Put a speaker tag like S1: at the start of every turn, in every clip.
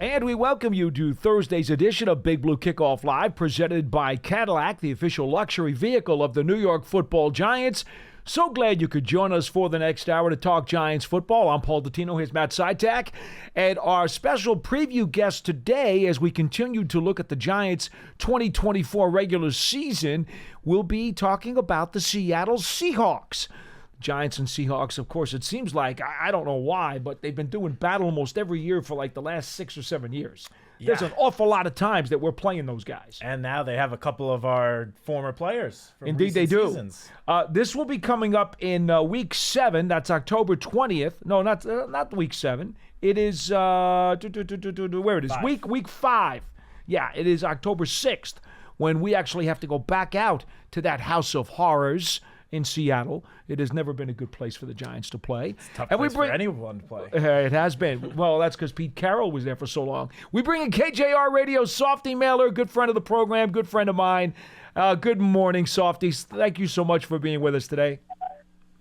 S1: And we welcome you to Thursday's edition of Big Blue Kickoff Live, presented by Cadillac, the official luxury vehicle of the New York Football Giants. So glad you could join us for the next hour to talk Giants football. I'm Paul Dottino, here's Matt Citak. And our special preview guest today, as we continue to look at the Giants' 2024 regular season, will be talking about the Seattle Seahawks. Giants and Seahawks, of course, it seems like, I don't know why, but they've been doing battle almost every year for like the last 6 or 7 years. Yeah. There's an awful lot of times that we're playing those guys.
S2: And now they have a couple of our former players from
S1: Indeed, they do.
S2: Seasons.
S1: This will be coming up in Week 7. That's October 20th. No, not Week 7. It is, where it is, Week 5. Yeah, it is October 6th when we actually have to go back out to that House of Horrors in Seattle. It has never been a good place for the Giants to play.
S2: It's a tough place for anyone to play.
S1: It has been. Well, that's because Pete Carroll was there for so long. We bring in KJR Radio, Softy, Mahler, good friend of the program, good friend of mine. Good morning, Softies. Thank you so much for being with us today.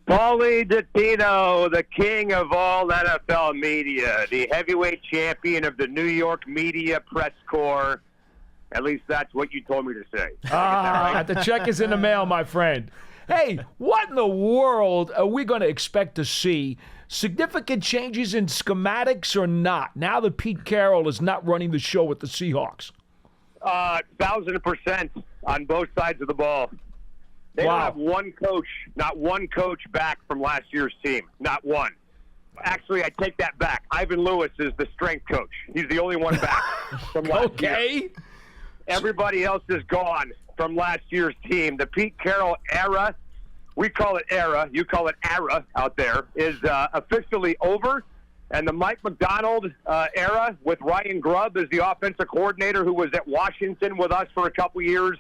S3: Paulie Dottino, the king of all NFL media, the heavyweight champion of the New York media press corps. At least that's what you told me to say.
S1: The check is in the mail, my friend. Hey, what in the world are we going to expect to see? Significant changes in schematics or not, now that Pete Carroll is not running the show with the Seahawks?
S3: 1,000% on both sides of the ball. They don't have not one coach back from last year's team. Not one. Actually, I take that back. Ivan Lewis is the strength coach. He's the only one back from last year. Everybody else is gone from last year's team. The Pete Carroll era, we call it era, you call it era out there, is officially over. And the Mike Macdonald era with Ryan Grubb as the offensive coordinator, who was at Washington with us for a couple years.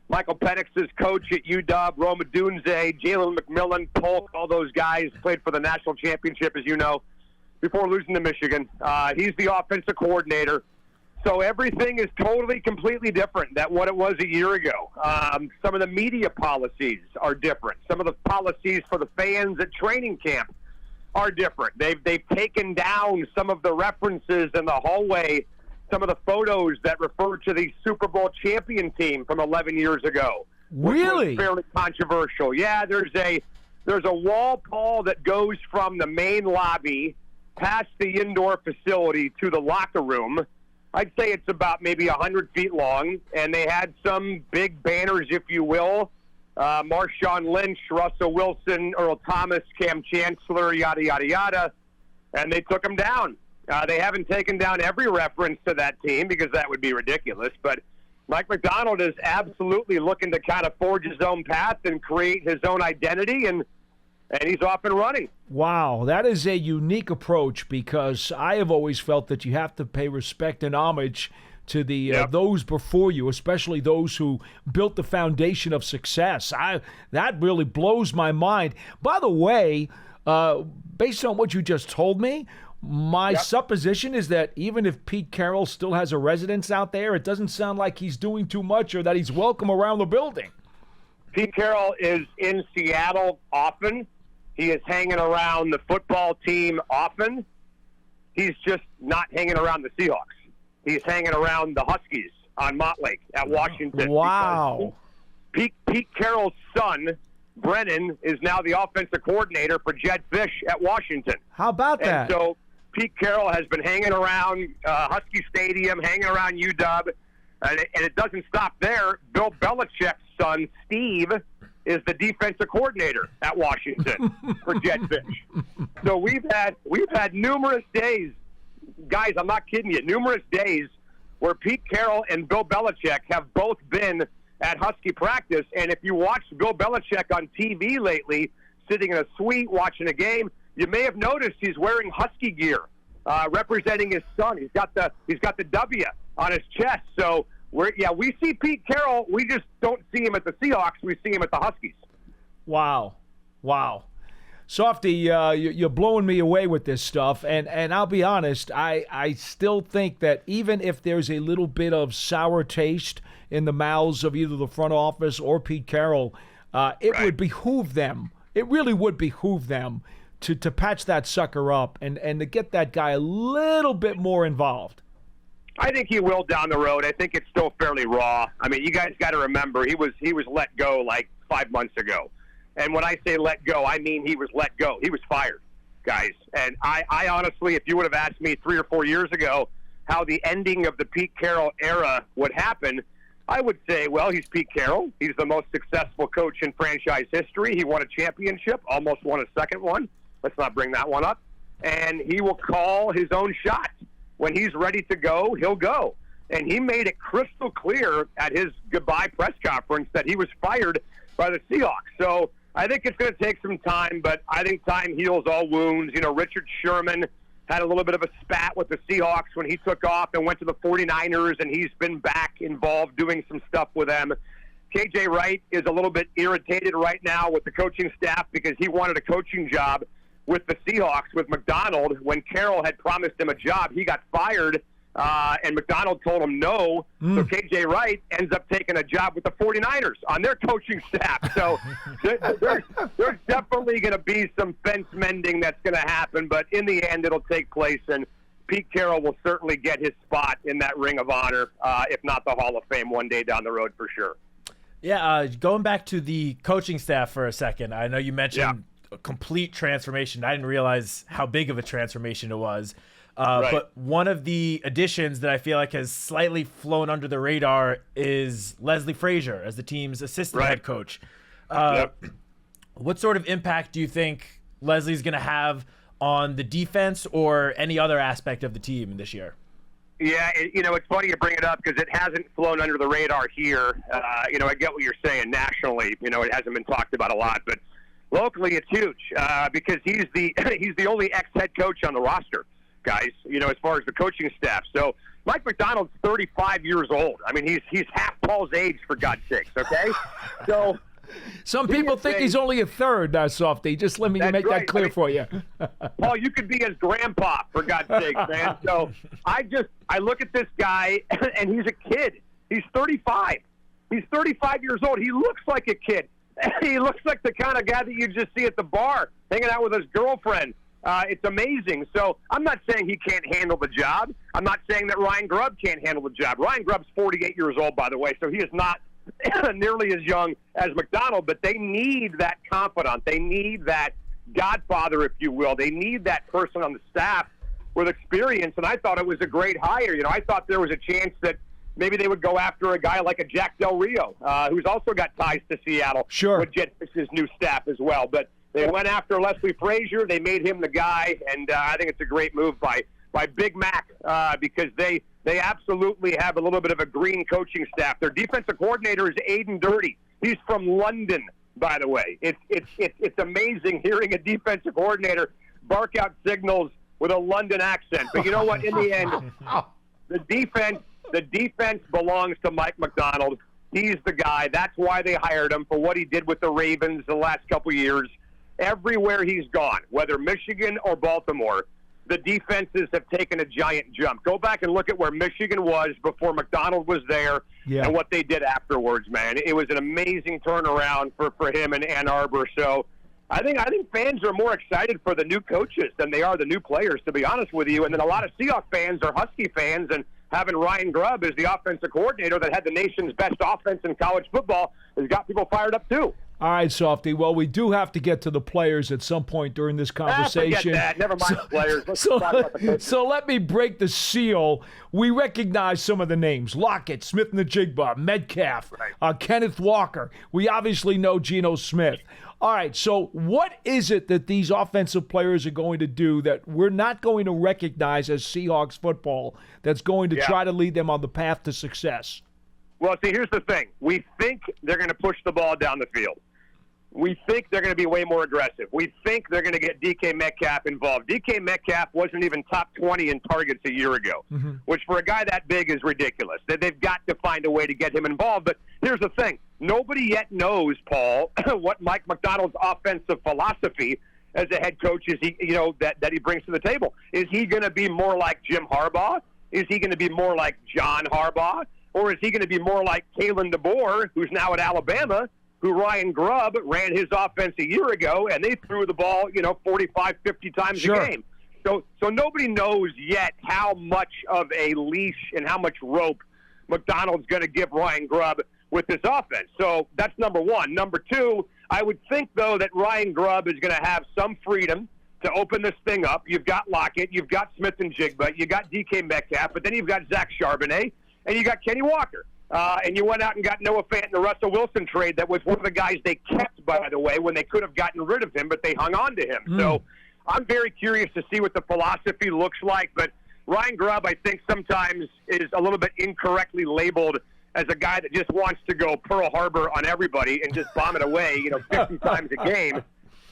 S3: Michael Penix's coach at UW, Roma Dunze, Jalen McMillan, Polk, all those guys played for the national championship, as you know, before losing to Michigan. He's the offensive coordinator. So everything is totally, completely different than what it was a year ago. Some of the media policies are different. Some of the policies for the fans at training camp are different. They've taken down some of the references in the hallway, some of the photos that refer to the Super Bowl champion team from 11 years ago.
S1: Really?
S3: Which was fairly controversial. Yeah, there's a wall, Paul, that goes from the main lobby past the indoor facility to the locker room. I'd say it's about maybe 100 feet long, and they had some big banners, if you will. Marshawn Lynch, Russell Wilson, Earl Thomas, Cam Chancellor, yada, yada, yada, and they took them down. They haven't taken down every reference to that team because that would be ridiculous, but Mike Macdonald is absolutely looking to kind of forge his own path and create his own identity, and he's off and running.
S1: Wow, that is a unique approach because I have always felt that you have to pay respect and homage to the those before you, especially those who built the foundation of success. That really blows my mind. By the way, based on what you just told me, my supposition is that even if Pete Carroll still has a residence out there, it doesn't sound like he's doing too much or that he's welcome around the building.
S3: Pete Carroll is in Seattle often. He is hanging around the football team often. He's just not hanging around the Seahawks. He's hanging around the Huskies on Montlake at Washington.
S1: Wow.
S3: Pete Carroll's son, Brennan, is now the offensive coordinator for Jed Fish at Washington.
S1: How about that?
S3: And so Pete Carroll has been hanging around Husky Stadium, hanging around UW, and it doesn't stop there. Bill Belichick's son, Steve, is the defensive coordinator at Washington for Jed Fish. So we've had numerous days, guys, I'm not kidding you, numerous days where Pete Carroll and Bill Belichick have both been at Husky practice, and if you watched Bill Belichick on TV lately, sitting in a suite watching a game, you may have noticed he's wearing Husky gear, representing his son. He's got the W on his chest. So we see Pete Carroll. We just don't see him at the Seahawks. We see him at the Huskies.
S1: Wow. Softy, you're blowing me away with this stuff, and I'll be honest, I still think that even if there's a little bit of sour taste in the mouths of either the front office or Pete Carroll, it would behoove them. It really would behoove them to patch that sucker up and to get that guy a little bit more involved.
S3: I think he will down the road. I think it's still fairly raw. I mean, you guys got to remember, he was let go like 5 months ago. And when I say let go, I mean he was let go. He was fired, guys. And I honestly, if you would have asked me 3 or 4 years ago how the ending of the Pete Carroll era would happen, I would say, well, he's Pete Carroll. He's the most successful coach in franchise history. He won a championship, almost won a second one. Let's not bring that one up. And he will call his own shot. When he's ready to go, he'll go. And he made it crystal clear at his goodbye press conference that he was fired by the Seahawks. So I think it's going to take some time, but I think time heals all wounds. You know, Richard Sherman had a little bit of a spat with the Seahawks when he took off and went to the 49ers, and he's been back involved doing some stuff with them. KJ Wright is a little bit irritated right now with the coaching staff because he wanted a coaching job with the Seahawks, with McDonald. When Carroll had promised him a job, he got fired, and McDonald told him no. So KJ Wright ends up taking a job with the 49ers on their coaching staff. So there's definitely going to be some fence mending that's going to happen, but in the end, it'll take place, and Pete Carroll will certainly get his spot in that Ring of Honor, if not the Hall of Fame one day down the road for sure.
S2: Yeah, going back to the coaching staff for a second, I know you mentioned a complete transformation. I didn't realize how big of a transformation it was.
S3: Right.
S2: But one of the additions that I feel like has slightly flown under the radar is Leslie Frazier as the team's assistant head coach. What sort of impact do you think Leslie's going to have on the defense or any other aspect of the team this year?
S3: Yeah, it's funny you bring it up because it hasn't flown under the radar here. I get what you're saying nationally. It hasn't been talked about a lot, but locally, it's huge because he's the only ex-head coach on the roster, guys, as far as the coaching staff. So Mike McDonald's 35 years old. I mean, he's half Paul's age, for God's sakes, okay? So
S1: some people think he's only a third, Softy. Just let me make that clear for you.
S3: Paul, you could be his grandpa, for God's sakes, man. So I look at this guy, and he's a kid. He's 35. He's 35 years old. He looks like a kid. He looks like the kind of guy that you just see at the bar, hanging out with his girlfriend. It's amazing. So I'm not saying he can't handle the job. I'm not saying that Ryan Grubb can't handle the job. Ryan Grubb's 48 years old, by the way, so he is not nearly as young as McDonald, but they need that confidant. They need that godfather, if you will. They need that person on the staff with experience, and I thought it was a great hire. I thought there was a chance that maybe they would go after a guy like a Jack Del Rio, who's also got ties to Seattle.
S1: Sure.
S3: Would get his new staff as well. But they went after Leslie Frazier. They made him the guy, and I think it's a great move by Big Mac because they absolutely have a little bit of a green coaching staff. Their defensive coordinator is Aiden Dirty. He's from London, by the way. It's amazing hearing a defensive coordinator bark out signals with a London accent. But you know what? In the end, the defense belongs to Mike McDonald. He's the guy. That's why they hired him, for what he did with the Ravens the last couple years. Everywhere he's gone, whether Michigan or Baltimore, the defenses have taken a giant jump. Go back and look at where Michigan was before McDonald was there and what they did afterwards, man. It was an amazing turnaround for him in Ann Arbor. So I think fans are more excited for the new coaches than they are the new players, to be honest with you. And then a lot of Seahawks fans are Husky fans, and having Ryan Grubb as the offensive coordinator that had the nation's best offense in college football has got people fired up too.
S1: All right, Softy. Well, we do have to get to the players at some point during this conversation.
S3: Forget that. Never mind the players. Let's talk about the coaches.
S1: So let me break the seal. We recognize some of the names: Lockett, Smith-Njigba, Metcalf, Kenneth Walker. We obviously know Geno Smith. All right, so what is it that these offensive players are going to do that we're not going to recognize as Seahawks football that's going to try to lead them on the path to success?
S3: Well, see, here's the thing. We think they're going to push the ball down the field. We think they're going to be way more aggressive. We think they're going to get DK Metcalf involved. DK Metcalf wasn't even top 20 in targets a year ago, which for a guy that big is ridiculous. They've got to find a way to get him involved. But here's the thing. Nobody yet knows, Paul, what Mike McDonald's offensive philosophy as a head coach is that he brings to the table. Is he going to be more like Jim Harbaugh? Is he going to be more like John Harbaugh? Or is he going to be more like Kalen DeBoer, who's now at Alabama, who Ryan Grubb ran his offense a year ago, and they threw the ball, 45, 50 times a game. So nobody knows yet how much of a leash and how much rope McDonald's going to give Ryan Grubb with this offense. So that's number one. Number two, I would think, though, that Ryan Grubb is going to have some freedom to open this thing up. You've got Lockett, you've got Smith and Jigba, you got DK Metcalf, but then you've got Zach Charbonnet, and you got Kenny Walker. And you went out and got Noah Fant in the Russell Wilson trade. That was one of the guys they kept, by the way, when they could have gotten rid of him, but they hung on to him. So I'm very curious to see what the philosophy looks like. But Ryan Grubb, I think, sometimes is a little bit incorrectly labeled as a guy that just wants to go Pearl Harbor on everybody and just bomb it away, 50 times a game.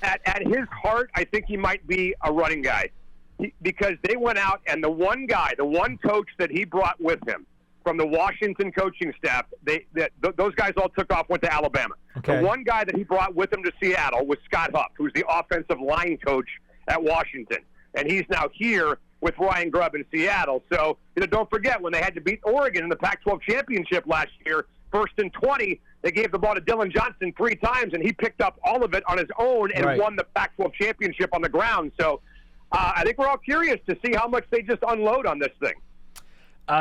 S3: At his heart, I think he might be a running guy because they went out and the one coach that he brought with him from the Washington coaching staff, those guys all took off, went to Alabama. Okay. The one guy that he brought with him to Seattle was Scott Huff, who's the offensive line coach at Washington. And he's now here with Ryan Grubb in Seattle. So, don't forget, when they had to beat Oregon in the Pac-12 championship last year, 1st and 20, they gave the ball to Dylan Johnson 3 times, and he picked up all of it on his own and won the Pac-12 championship on the ground. So I think we're all curious to see how much they just unload on this thing.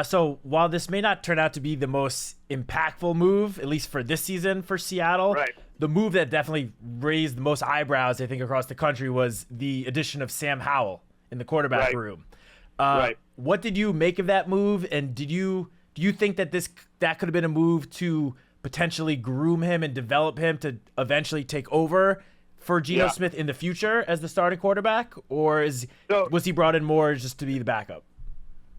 S2: So while this may not turn out to be the most impactful move, at least for this season for Seattle, the move that definitely raised the most eyebrows, I think, across the country was the addition of Sam Howell in the quarterback room. What did you make of that move, and do you think that that could have been a move to potentially groom him and develop him to eventually take over for Geno Smith in the future as the starting quarterback, or was he brought in more just to be the backup?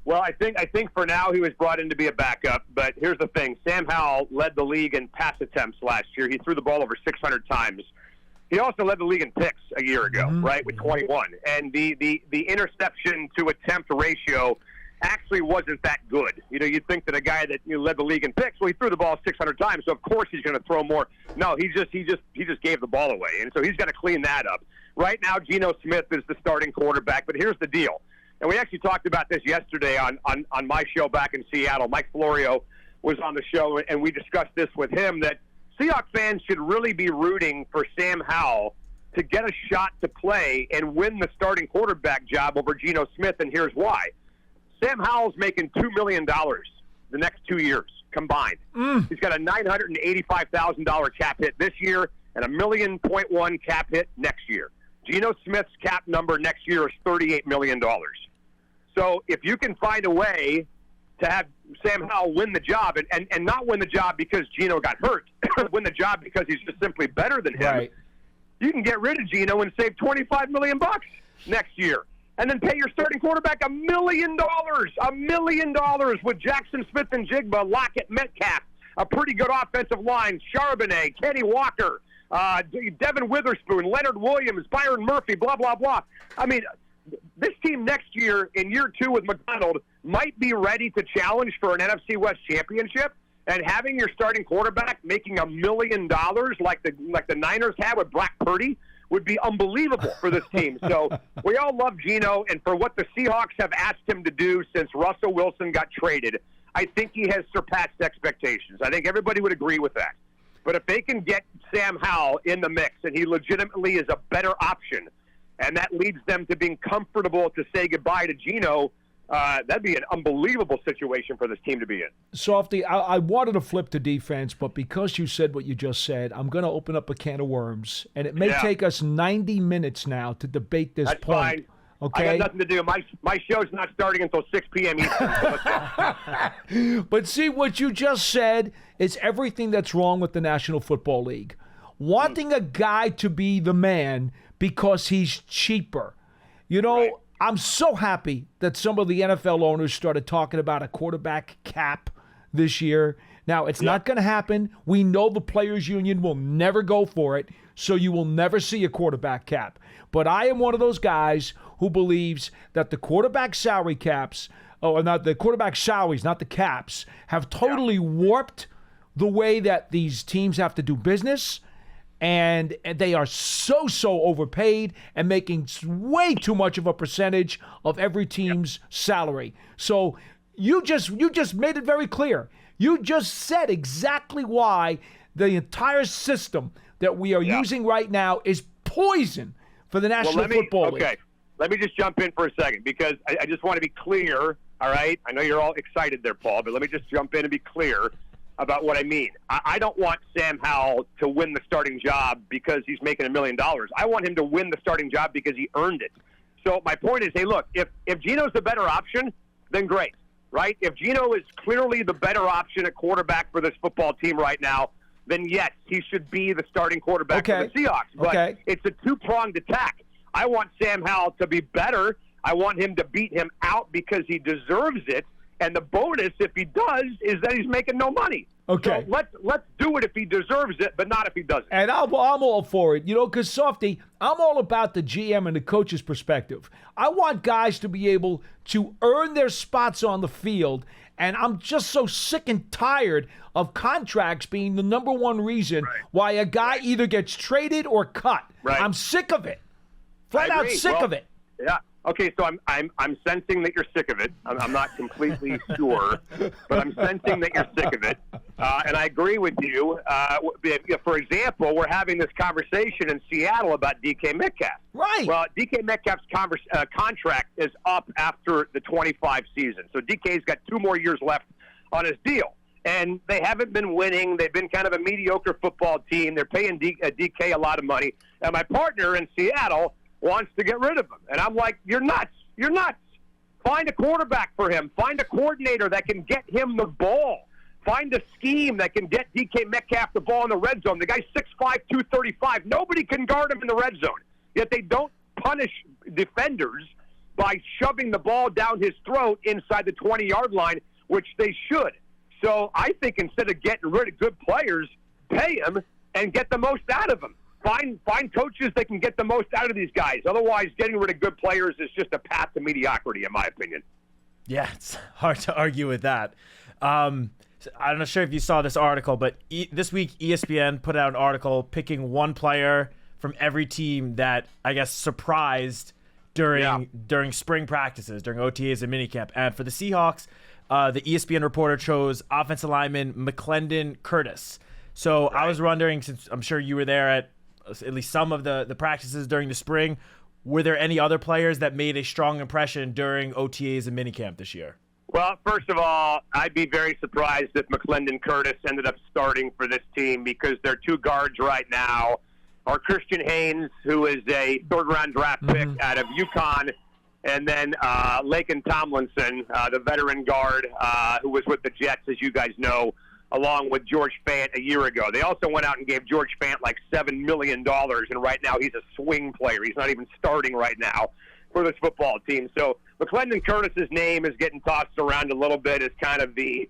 S3: Well, I think for now he was brought in to be a backup, but here's the thing. Sam Howell led the league in pass attempts last year. He threw the ball over 600 times. He also led the league in picks a year ago, with 21. And the interception to attempt ratio actually wasn't that good. You'd think that a guy that led the league in picks, well, he threw the ball 600 times, so of course he's going to throw more. No, he just gave the ball away, and so he's got to clean that up. Right now, Geno Smith is the starting quarterback, but here's the deal. And we actually talked about this yesterday on my show back in Seattle. Mike Florio was on the show, and we discussed this with him, that Seahawks fans should really be rooting for Sam Howell to get a shot to play and win the starting quarterback job over Geno Smith, and here's why. Sam Howell's making $2 million the next 2 years combined. He's got a $985,000 cap hit this year and $1.1 million cap hit next year. Geno Smith's cap number next year is $38 million. So if you can find a way to have Sam Howell win the job, and not win the job because Geno got hurt, win the job because he's just simply better than him, you can get rid of Geno and save $25 million next year. And then pay your starting quarterback $1 million. $1 million with Jackson Smith and Jigba, Lockett, Metcalf, a pretty good offensive line, Charbonnet, Kenny Walker, Devin Witherspoon, Leonard Williams, Byron Murphy, blah, blah, blah. I mean, this team next year, in year 2 with McDonald, might be ready to challenge for an NFC West championship. And having your starting quarterback making $1 million like the Niners had with Brock Purdy would be unbelievable for this team. So we all love Geno, and for what the Seahawks have asked him to do since Russell Wilson got traded, I think he has surpassed expectations. I think everybody would agree with that. But if they can get Sam Howell in the mix, and he legitimately is a better option, and that leads them to being comfortable to say goodbye to Geno, that'd be an unbelievable situation for this team to be in.
S1: Softy, I wanted to flip to defense, but because you said what you just said, I'm going to open up a can of worms, and it may take us 90 minutes now to debate this
S3: That's
S1: point.
S3: Fine.
S1: Okay?
S3: I got nothing to do. My show's not starting until 6 p.m. Eastern.
S1: But see, what you just said is everything that's wrong with the National Football League. Wanting a guy to be the man because he's cheaper. I'm so happy that some of the NFL owners started talking about a quarterback cap this year. Now, it's not going to happen. We know the Players Union will never go for it, so you will never see a quarterback cap. But I am one of those guys who believes that the quarterback salary caps, or not the quarterback salaries, not the caps, have totally warped the way that these teams have to do business. And they are so overpaid and making way too much of a percentage of every team's salary. So you just made it very clear. You just said exactly why the entire system that we are using right now is poison for the National Football League.
S3: Okay. let me just jump in for a second because I just want to be clear, all right? I know you're all excited there, Paul, but let me just jump in and be clear about what I mean. I don't want Sam Howell to win the starting job because he's making $1 million. I want him to win the starting job because he earned it. So my point is, hey, look, if Geno's the better option, then great, right? If Geno is clearly the better option at quarterback for this football team right now, then yes, he should be the starting quarterback for the Seahawks. But it's a two-pronged attack. I want Sam Howell to be better. I want him to beat him out because he deserves it. And the bonus, if he does, is that he's making no money.
S1: Okay.
S3: So let's do it if he deserves it, but not if he doesn't.
S1: And I'm all for it, because Softy, I'm all about the GM and the coach's perspective. I want guys to be able to earn their spots on the field, and I'm just so sick and tired of contracts being the number one reason why a guy either gets traded or cut.
S3: Right.
S1: I'm sick of it. Flat out sick of it.
S3: Yeah. Okay, so I'm sensing that you're sick of it. I'm not completely sure, but I'm sensing that you're sick of it. And I agree with you. For example, we're having this conversation in Seattle about DK Metcalf.
S1: Right.
S3: Well, DK Metcalf's contract is up after the 25 season. So DK's got 2 more years left on his deal. And they haven't been winning. They've been kind of a mediocre football team. They're paying DK a lot of money. And my partner in Seattle wants to get rid of him. And I'm like, you're nuts. You're nuts. Find a quarterback for him. Find a coordinator that can get him the ball. Find a scheme that can get DK Metcalf the ball in the red zone. The guy's 6'5", 235. Nobody can guard him in the red zone. Yet they don't punish defenders by shoving the ball down his throat inside the 20-yard line, which they should. So I think instead of getting rid of good players, pay them and get the most out of them. Find coaches that can get the most out of these guys. Otherwise, getting rid of good players is just a path to mediocrity, in my opinion.
S2: Yeah, it's hard to argue with that. I'm not sure if you saw this article, but this week ESPN put out an article picking one player from every team that, I guess, surprised during spring practices, during OTAs and minicamp. And for the Seahawks, the ESPN reporter chose offensive lineman McClendon Curtis. So I was wondering, since I'm sure you were there at least some of the practices during the spring, were there any other players that made a strong impression during OTAs and minicamp this year?
S3: Well, first of all, I'd be very surprised if McClendon Curtis ended up starting for this team because their 2 guards right now are Christian Haynes, who is a 3rd-round draft pick out of UConn, and then Laken Tomlinson, the veteran guard who was with the Jets, as you guys know, along with George Fant a year ago. They also went out and gave George Fant like $7 million, and right now he's a swing player. He's not even starting right now for this football team. So McClendon Curtis's name is getting tossed around a little bit as kind of the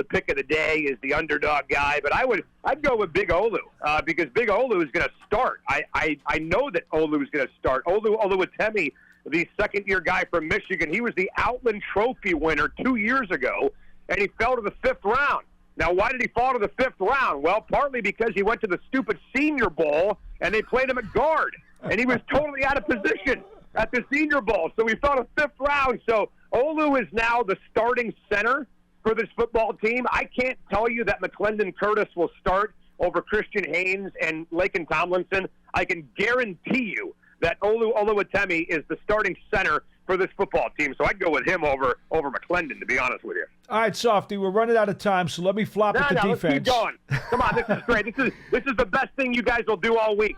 S3: pick of the day, is the underdog guy. But I'd go with Big Olu because Big Olu is going to start. I know that Olu is going to start. Oluwatimi, the second-year guy from Michigan, he was the Outland Trophy winner 2 years ago, and he fell to the 5th round. Now, why did he fall to the 5th round? Well, partly because he went to the stupid Senior Bowl, and they played him at guard, and he was totally out of position at the Senior Bowl, so he fell to 5th round. So Olu is now the starting center for this football team. I can't tell you that McClendon Curtis will start over Christian Haynes and Laken Tomlinson. I can guarantee you that Oluwatimi is the starting center for this football team. So I'd go with him over McClendon, to be honest with you.
S1: All right, Softy, we're running out of time, so let me flop at the defense.
S3: Let's keep going. Come on, this is great. This is the best thing you guys will do all week.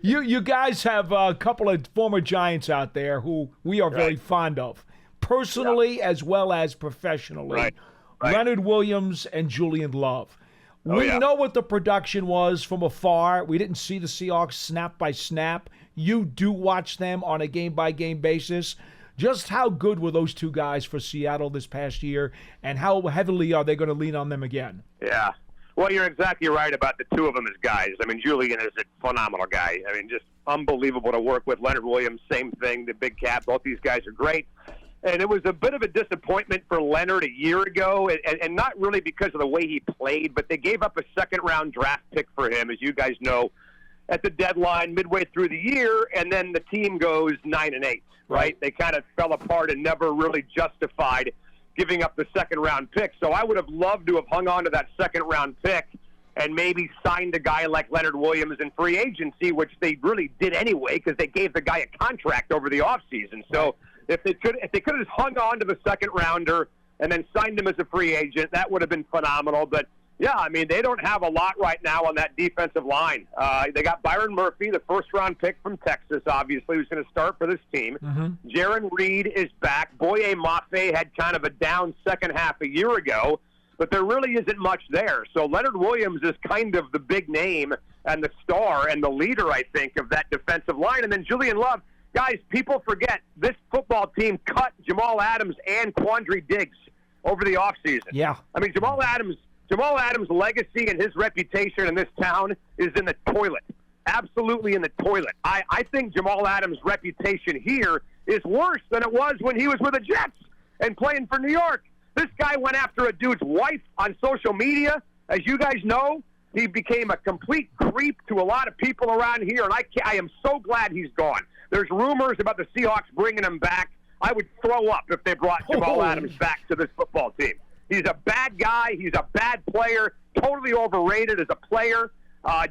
S1: You guys have a couple of former Giants out there who we are very fond of, personally as well as professionally.
S3: Right.
S1: Leonard Williams and Julian Love. We know what the production was from afar. We didn't see the Seahawks snap by snap. You do watch them on a game-by-game basis. Just how good were those 2 guys for Seattle this past year, and how heavily are they going to lean on them again?
S3: Yeah. Well, you're exactly right about the 2 of them as guys. I mean, Julian is a phenomenal guy. I mean, just unbelievable to work with. Leonard Williams, same thing, the big cat. Both these guys are great. And it was a bit of a disappointment for Leonard a year ago, and not really because of the way he played, but they gave up a 2nd-round draft pick for him, as you guys know, at the deadline midway through the year, and then the team goes 9-8, right? They kind of fell apart and never really justified giving up the 2nd-round pick. So I would have loved to have hung on to that 2nd-round pick and maybe signed a guy like Leonard Williams in free agency, which they really did anyway because they gave the guy a contract over the offseason. So if they could have just hung on to the second rounder and then signed him as a free agent, that would have been phenomenal. But yeah, I mean, they don't have a lot right now on that defensive line. They got Byron Murphy, the first-round pick from Texas, obviously, who's going to start for this team. Jaron Reed is back. Boye Mafe had kind of a down second half a year ago, but there really isn't much there. So Leonard Williams is kind of the big name and the star and the leader, I think, of that defensive line. And then Julian Love. Guys, people forget this football team cut Jamal Adams and Quandre Diggs over the offseason.
S1: Yeah.
S3: I mean, Jamal Adams' legacy and his reputation in this town is in the toilet. Absolutely in the toilet. I think Jamal Adams' reputation here is worse than it was when he was with the Jets and playing for New York. This guy went after a dude's wife on social media. As you guys know, he became a complete creep to a lot of people around here, and I am so glad he's gone. There's rumors about the Seahawks bringing him back. I would throw up if they brought Jamal Adams back to this football team. He's a bad guy. He's a bad player, totally overrated as a player.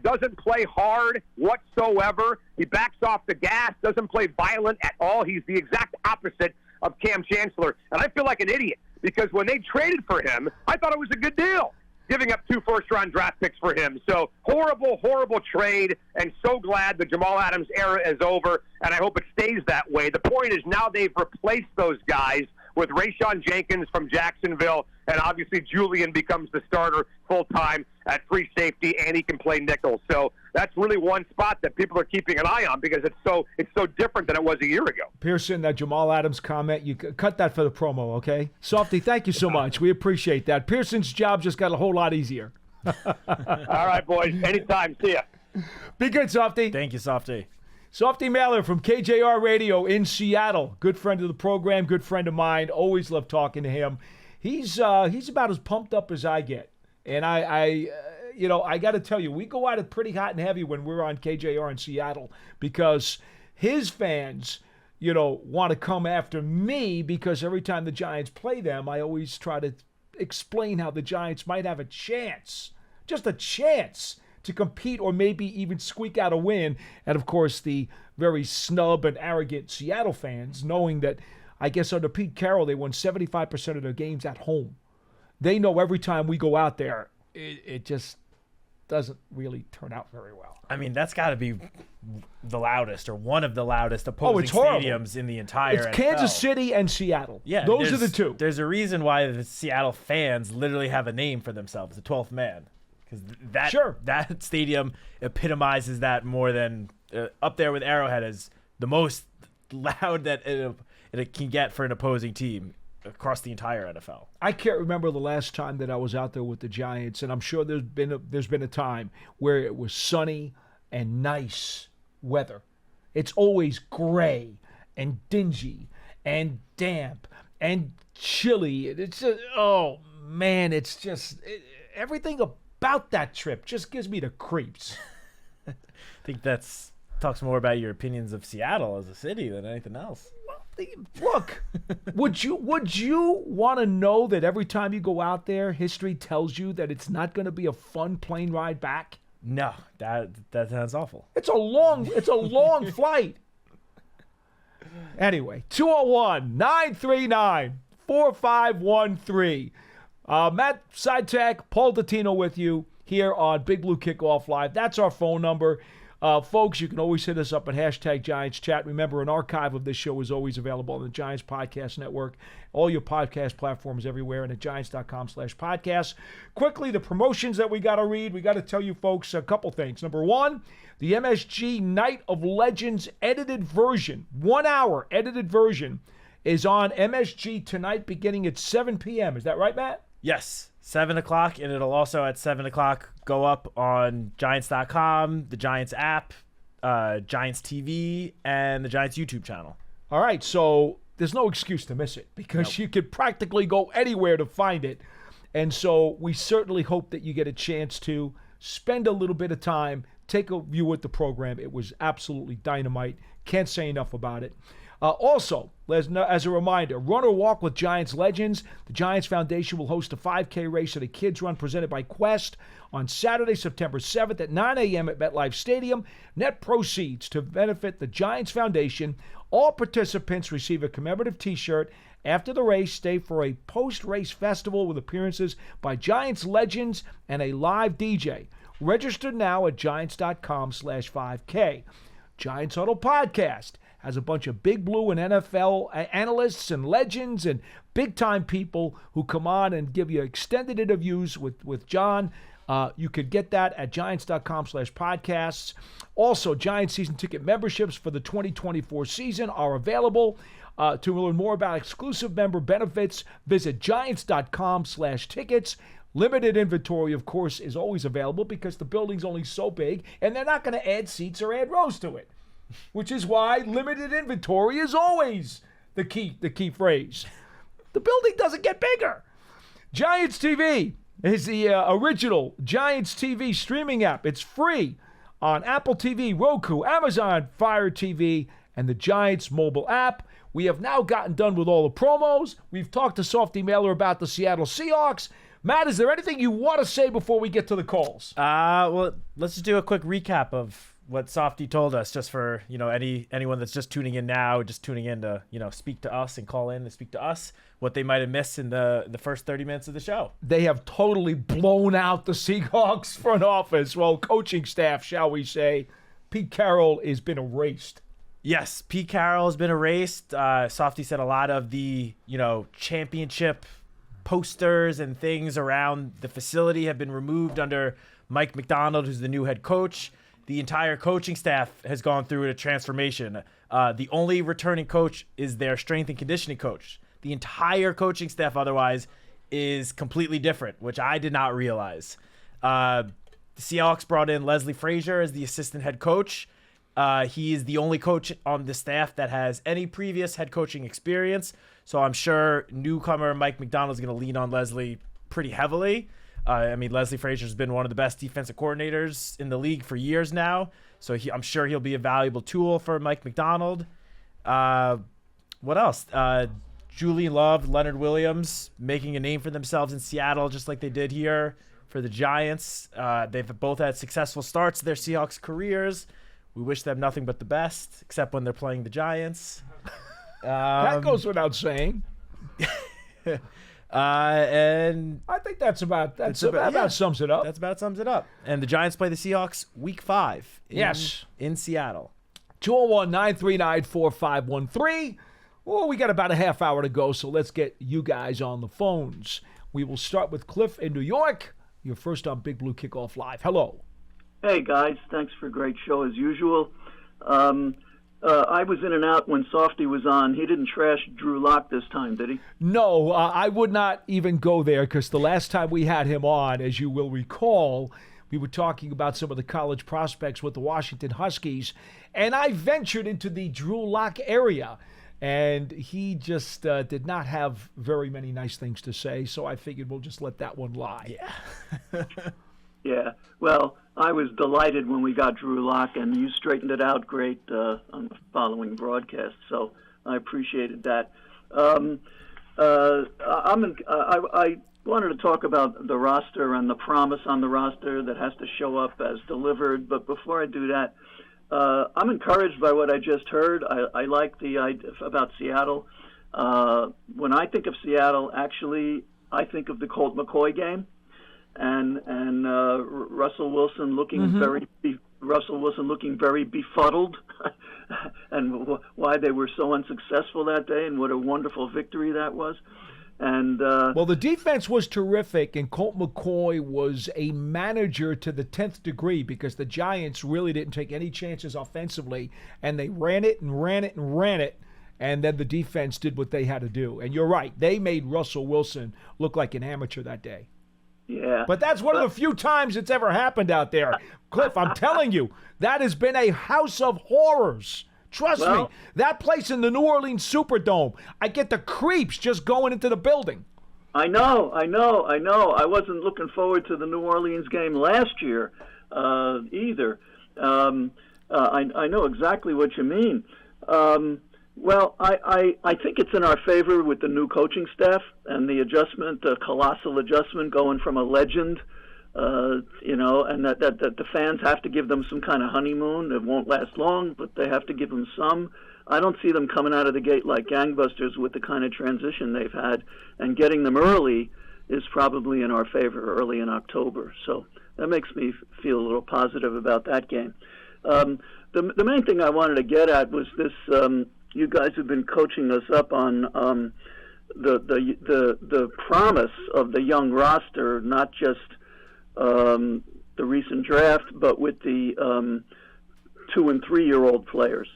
S3: Doesn't play hard whatsoever. He backs off the gas, doesn't play violent at all. He's the exact opposite of Cam Chancellor. And I feel like an idiot because when they traded for him, I thought it was a good deal, giving up 2 first-round draft picks for him. So horrible, horrible trade, and so glad the Jamal Adams era is over, and I hope it stays that way. The point is now they've replaced those guys with Rayshawn Jenkins from Jacksonville, and obviously Julian becomes the starter full-time at free safety, and he can play nickel. So that's really one spot that people are keeping an eye on because it's so different than it was a year ago.
S1: Pearson, that Jamal Adams comment, you cut that for the promo, okay? Softy, thank you so much. We appreciate that. Pearson's job just got a whole lot easier.
S3: All right, boys. Anytime. See ya.
S1: Be good, Softy.
S2: Thank you, Softy.
S1: Softy Mahler from KJR Radio in Seattle. Good friend of the program, good friend of mine. Always love talking to him. He's about as pumped up as I get. And I got to tell you, we go at it pretty hot and heavy when we're on KJR in Seattle because his fans, want to come after me because every time the Giants play them, I always try to explain how the Giants might have a chance, just a chance to compete or maybe even squeak out a win. And, of course, the very snub and arrogant Seattle fans, knowing that, I guess under Pete Carroll, they won 75% of their games at home. They know every time we go out there, it just doesn't really turn out very well.
S2: I mean, that's got to be the loudest or one of the loudest opposing stadiums in the entire NFL.
S1: It's Kansas City and Seattle.
S2: Yeah,
S1: those are the two.
S2: There's a reason why the Seattle fans literally have a name for themselves, the 12th man. Because that stadium epitomizes that more than up there with Arrowhead as the most loud that it can get for an opposing team across the entire NFL.
S1: I can't remember the last time that I was out there with the Giants, and I'm sure there's been a time where it was sunny and nice weather. It's always gray and dingy and damp and chilly. It's just, everything about that trip just gives me the creeps.
S2: I think that's talks more about your opinions of Seattle as a city than anything else.
S1: Look, would you want to know that every time you go out there, history tells you that it's not going to be a fun plane ride back?
S2: No, that sounds awful.
S1: It's a long flight. Anyway, 201-939-4513. Matt Citak, Paul Dottino with you here on Big Blue Kickoff Live. That's our phone number. Folks, you can always hit us up at #GiantsChat. Remember, an archive of this show is always available on the Giants Podcast Network, all your podcast platforms everywhere, and at giants.com/podcast. Quickly, the promotions that we got to read. We got to tell you folks a couple things. Number one, the MSG Night of Legends edited version, 1 hour edited version, is on MSG tonight beginning at 7 p.m. Is that right, Matt?
S2: Yes, 7 o'clock, and it'll also at 7 o'clock go up on Giants.com, the Giants app, Giants TV, and the Giants YouTube channel.
S1: All right, so there's no excuse to miss it because you could practically go anywhere to find it. And so we certainly hope that you get a chance to spend a little bit of time, take a view at the program. It was absolutely dynamite. Can't say enough about it. Also, as a reminder, run or walk with Giants legends. The Giants Foundation will host a 5K race at a kids run presented by Quest on Saturday, September 7th at 9 a.m. at MetLife Stadium. Net proceeds to benefit the Giants Foundation. All participants receive a commemorative T-shirt. After the race, stay for a post-race festival with appearances by Giants legends and a live DJ. Register now at Giants.com/5K. Giants Huddle Podcast has a bunch of Big Blue and NFL analysts and legends and big-time people who come on and give you extended interviews with John. You could get that at Giants.com/podcasts. Also, Giants season ticket memberships for the 2024 season are available. To learn more about exclusive member benefits, visit Giants.com/tickets. Limited inventory, of course, is always available because the building's only so big, and they're not going to add seats or add rows to it, which is why limited inventory is always the key phrase. The building doesn't get bigger. Giants TV is the original Giants TV streaming app. It's free on Apple TV, Roku, Amazon Fire TV, and the Giants mobile app. We have now gotten done with all the promos. We've talked to Softy Mahler about the Seattle Seahawks. Matt, is there anything you want to say before we get to the calls?
S2: Well, let's just do a quick recap of what Softy told us, just for anyone that's just tuning in now, just tuning in to speak to us and call in to speak to us, what they might have missed in the first 30 minutes of the show.
S1: They have totally blown out the Seahawks front office, coaching staff, shall we say. Pete Carroll has been erased.
S2: Yes, Pete Carroll has been erased. Softy said a lot of the championship posters and things around the facility have been removed under Mike Macdonald, who's the new head coach. The entire coaching staff has gone through a transformation. The only returning coach is their strength and conditioning coach. The entire coaching staff otherwise is completely different, which I did not realize. The Seahawks brought in Leslie Frazier as the assistant head coach. He is the only coach on the staff that has any previous head coaching experience. So I'm sure newcomer Mike Macdonald is going to lean on Leslie pretty heavily. Leslie Frazier has been one of the best defensive coordinators in the league for years now. So I'm sure he'll be a valuable tool for Mike Macdonald. What else? Julian Love, Leonard Williams making a name for themselves in Seattle, just like they did here for the Giants. They've both had successful starts to their Seahawks careers. We wish them nothing but the best, except when they're playing the Giants.
S1: That goes without saying.
S2: And
S1: I think that about sums it up.
S2: That's about sums it up. And the Giants play the Seahawks Week 5 in Seattle.
S1: 201-939-4513. Well, we got about a half hour to go, so let's get you guys on the phones. We will start with Cliff in New York. You're first on Big Blue Kickoff Live. Hello.
S4: Hey, guys. Thanks for a great show as usual. I was in and out when Softy was on. He didn't trash Drew Lock this time, did he?
S1: No, I would not even go there because the last time we had him on, as you will recall, we were talking about some of the college prospects with the Washington Huskies, and I ventured into the Drew Lock area, and he just did not have very many nice things to say, so I figured we'll just let that one lie.
S2: Yeah.
S4: Yeah. Well, I was delighted when we got Drew Lock, and you straightened it out great on the following broadcast. So I appreciated that. I wanted to talk about the roster and the promise on the roster that has to show up as delivered. But before I do that, I'm encouraged by what I just heard. I like the idea about Seattle. When I think of Seattle, actually, I think of the Colt McCoy game. And Russell Wilson looking very befuddled, and why they were so unsuccessful that day, and what a wonderful victory that was. And
S1: well, the defense was terrific, and Colt McCoy was a manager to the 10th degree because the Giants really didn't take any chances offensively, and they ran it and ran it and ran it. And then the defense did what they had to do. And you're right, they made Russell Wilson look like an amateur that day.
S4: Yeah.
S1: But that's one of the few times it's ever happened out there. Cliff, I'm telling you, that has been a house of horrors. Trust me, that place in the New Orleans Superdome, I get the creeps just going into the building.
S4: I know. I wasn't looking forward to the New Orleans game last year either. I know exactly what you mean. Well, I think it's in our favor with the new coaching staff and the adjustment, the colossal adjustment going from a legend, and that the fans have to give them some kind of honeymoon. It won't last long, but they have to give them some. I don't see them coming out of the gate like gangbusters with the kind of transition they've had, and getting them early is probably in our favor, early in October. So that makes me feel a little positive about that game. The main thing I wanted to get at was this. You guys have been coaching us up on the promise of the young roster, not just the recent draft, but with the 2- and 3-year-old players.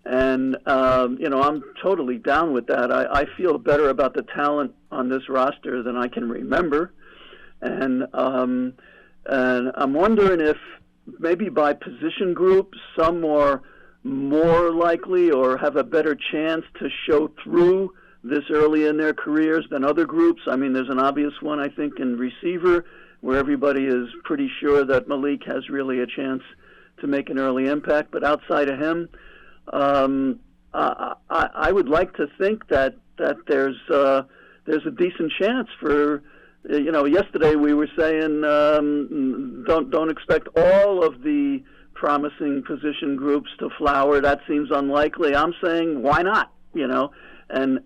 S4: And, I'm totally down with that. I feel better about the talent on this roster than I can remember. And I'm wondering if maybe by position group, some are more likely or have a better chance to show through this early in their careers than other groups. I mean, there's an obvious one, I think, in receiver, where everybody is pretty sure that Malik has really a chance to make an early impact. But outside of him, I would like to think that there's a decent chance for. Yesterday we were saying don't expect all of the promising position groups to flower. That seems unlikely. I'm saying why not? And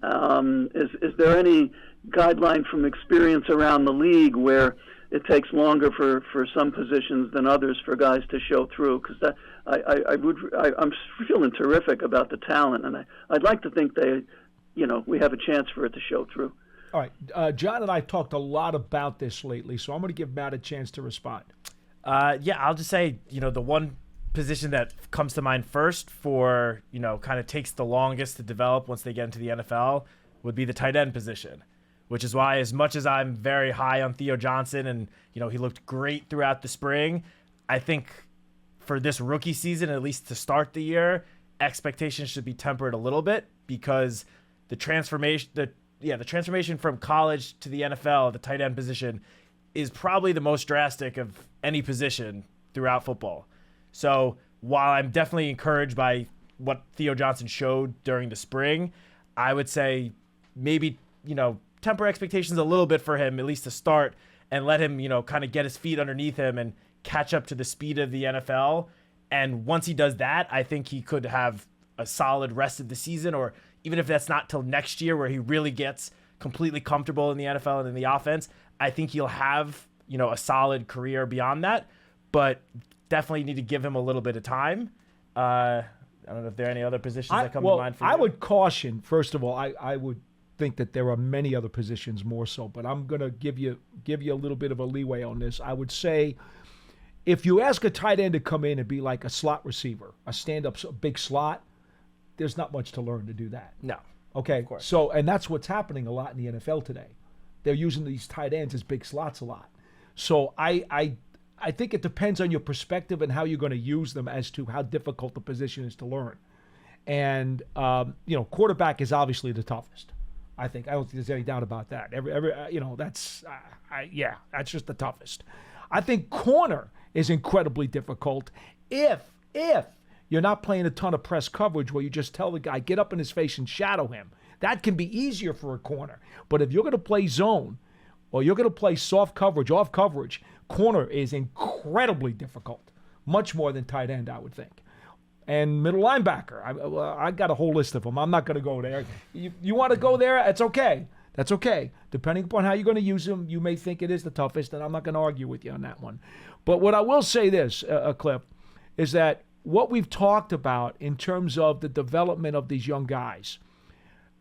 S4: is there any guideline from experience around the league where it takes longer for some positions than others for guys to show through? Because I'm feeling terrific about the talent, and I'd like to think we have a chance for it to show through.
S1: All right, John and I talked a lot about this lately, so I'm going to give Matt a chance to respond.
S2: I'll just say, the one position that comes to mind first for, kind of takes the longest to develop once they get into the NFL would be the tight end position, which is why, as much as I'm very high on Theo Johnson and, he looked great throughout the spring, I think for this rookie season, at least to start the year, expectations should be tempered a little bit because the transformation from college to the NFL, the tight end position, is probably the most drastic of any position throughout football. So while I'm definitely encouraged by what Theo Johnson showed during the spring, I would say maybe, temper expectations a little bit for him, at least to start, and let him, kind of get his feet underneath him and catch up to the speed of the NFL. And once he does that, I think he could have a solid rest of the season, or even if that's not till next year where he really gets completely comfortable in the NFL and in the offense, I think he'll have, a solid career beyond that, but definitely need to give him a little bit of time. I don't know if there are any other positions that come to mind for you.
S1: I would caution, first of all, I would think that there are many other positions more so, but I'm going to give you a little bit of a leeway on this. I would say if you ask a tight end to come in and be like a slot receiver, a stand-up big slot, there's not much to learn to do that.
S2: No.
S1: Okay. So, and that's what's happening a lot in the NFL today. They're using these tight ends as big slots a lot. So I think it depends on your perspective and how you're going to use them as to how difficult the position is to learn. And quarterback is obviously the toughest. I don't think there's any doubt about that. That's just the toughest. I think corner is incredibly difficult if you're not playing a ton of press coverage where you just tell the guy, get up in his face and shadow him. That can be easier for a corner. But if you're going to play zone or you're going to play soft coverage, off coverage, corner is incredibly difficult, much more than tight end, I would think. And middle linebacker, I got a whole list of them. I'm not going to go there. You want to go there? It's okay. That's okay. Depending upon how you're going to use them, you may think it is the toughest, and I'm not going to argue with you on that one. But what I will say this, Cliff, is that what we've talked about in terms of the development of these young guys,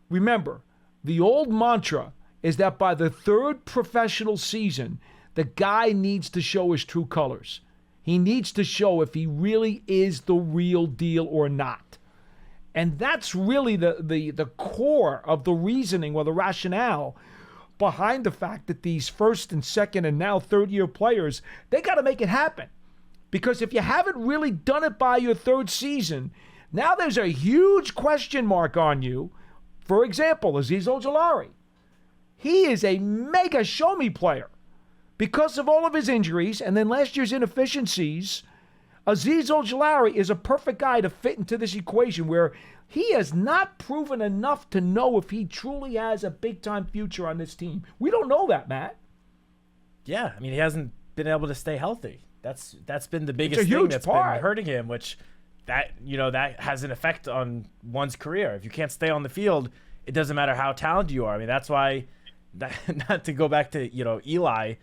S1: remember, the old mantra is that by the third professional season, the guy needs to show his true colors. He needs to show if he really is the real deal or not. And that's really the core of the reasoning or the rationale behind the fact that these first and second and now third-year players, they got to make it happen. Because if you haven't really done it by your third season, now there's a huge question mark on you. For example, Azeez Ojulari. He is a mega show-me player. Because of all of his injuries and then last year's inefficiencies, Azeez Ojulari is a perfect guy to fit into this equation where he has not proven enough to know if he truly has a big-time future on this team. We don't know that, Matt.
S2: Yeah, I mean, he hasn't been able to stay healthy. That's been the biggest thing that's been hurting him, which that has an effect on one's career. If you can't stay on the field, it doesn't matter how talented you are. I mean, that's why, not to go back to, Eli,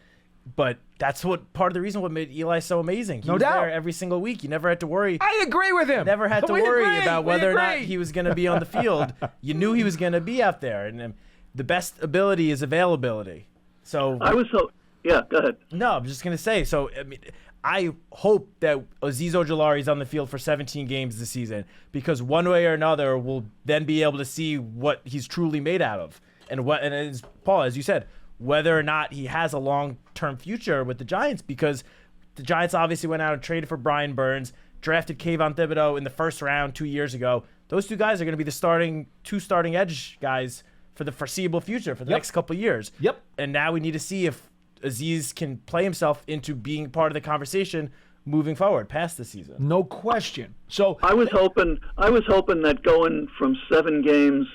S2: but that's part of the reason what made Eli so amazing. He was there every single week. You never had to worry.
S1: I agree with him.
S2: Never had to worry about whether or not he was going to be on the field. You knew he was going to be out there, and the best ability is availability. So
S4: yeah, go ahead.
S2: No, I'm just going to say, so I mean, I hope that Azeez Ojulari is on the field for 17 games this season, because one way or another we'll then be able to see what he's truly made out of, and as Paul, as you said, whether or not he has a long-term future with the Giants, because the Giants obviously went out and traded for Brian Burns, drafted Kayvon Thibodeau in the first round 2 years ago. Those two guys are going to be the two starting edge guys for the foreseeable future, for the next couple of years.
S1: Yep.
S2: And now we need to see if Azeez can play himself into being part of the conversation moving forward past the season.
S1: No question. So
S4: I was hoping that going from 7 games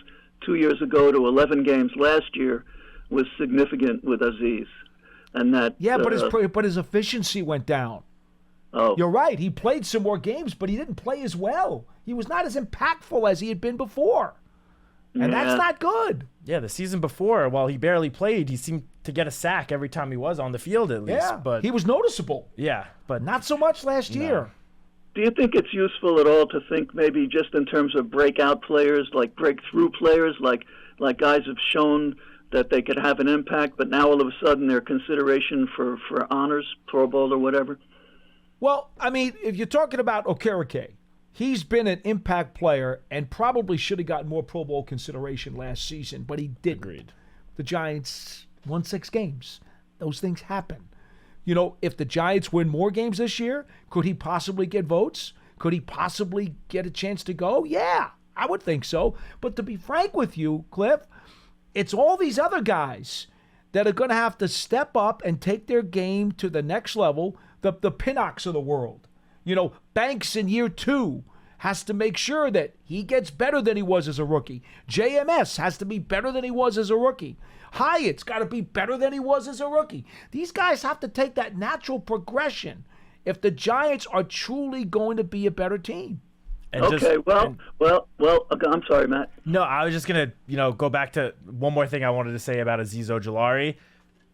S4: 2 years ago to 11 games last year was significant with Azeez, and that
S1: but his efficiency went down.
S4: Oh,
S1: you're right. He played some more games, but he didn't play as well. He was not as impactful as he had been before, and that's not good.
S2: Yeah, the season before, while he barely played, he seemed to get a sack every time he was on the field, at least.
S1: Yeah,
S2: but
S1: he was noticeable.
S2: Yeah, but
S1: not so much last year.
S4: Do you think it's useful at all to think maybe just in terms of breakout players, like breakthrough players, like guys have shown that they could have an impact, but now all of a sudden they're consideration for honors, Pro Bowl or whatever?
S1: Well, I mean, if you're talking about Okereke, he's been an impact player and probably should have gotten more Pro Bowl consideration last season, but he didn't.
S2: Agreed.
S1: The Giants won 6 games. Those things happen. If the Giants win more games this year, could he possibly get votes? Could he possibly get a chance to go? Yeah, I would think so. But to be frank with you, Cliff, it's all these other guys that are going to have to step up and take their game to the next level, the Pinnocks of the world. Banks in year 2 has to make sure that he gets better than he was as a rookie. JMS has to be better than he was as a rookie. Hyatt's got to be better than he was as a rookie. These guys have to take that natural progression if the Giants are truly going to be a better team.
S2: And
S4: I'm sorry, Matt.
S2: No, I was just going to, go back to one more thing I wanted to say about Azeez Ojulari.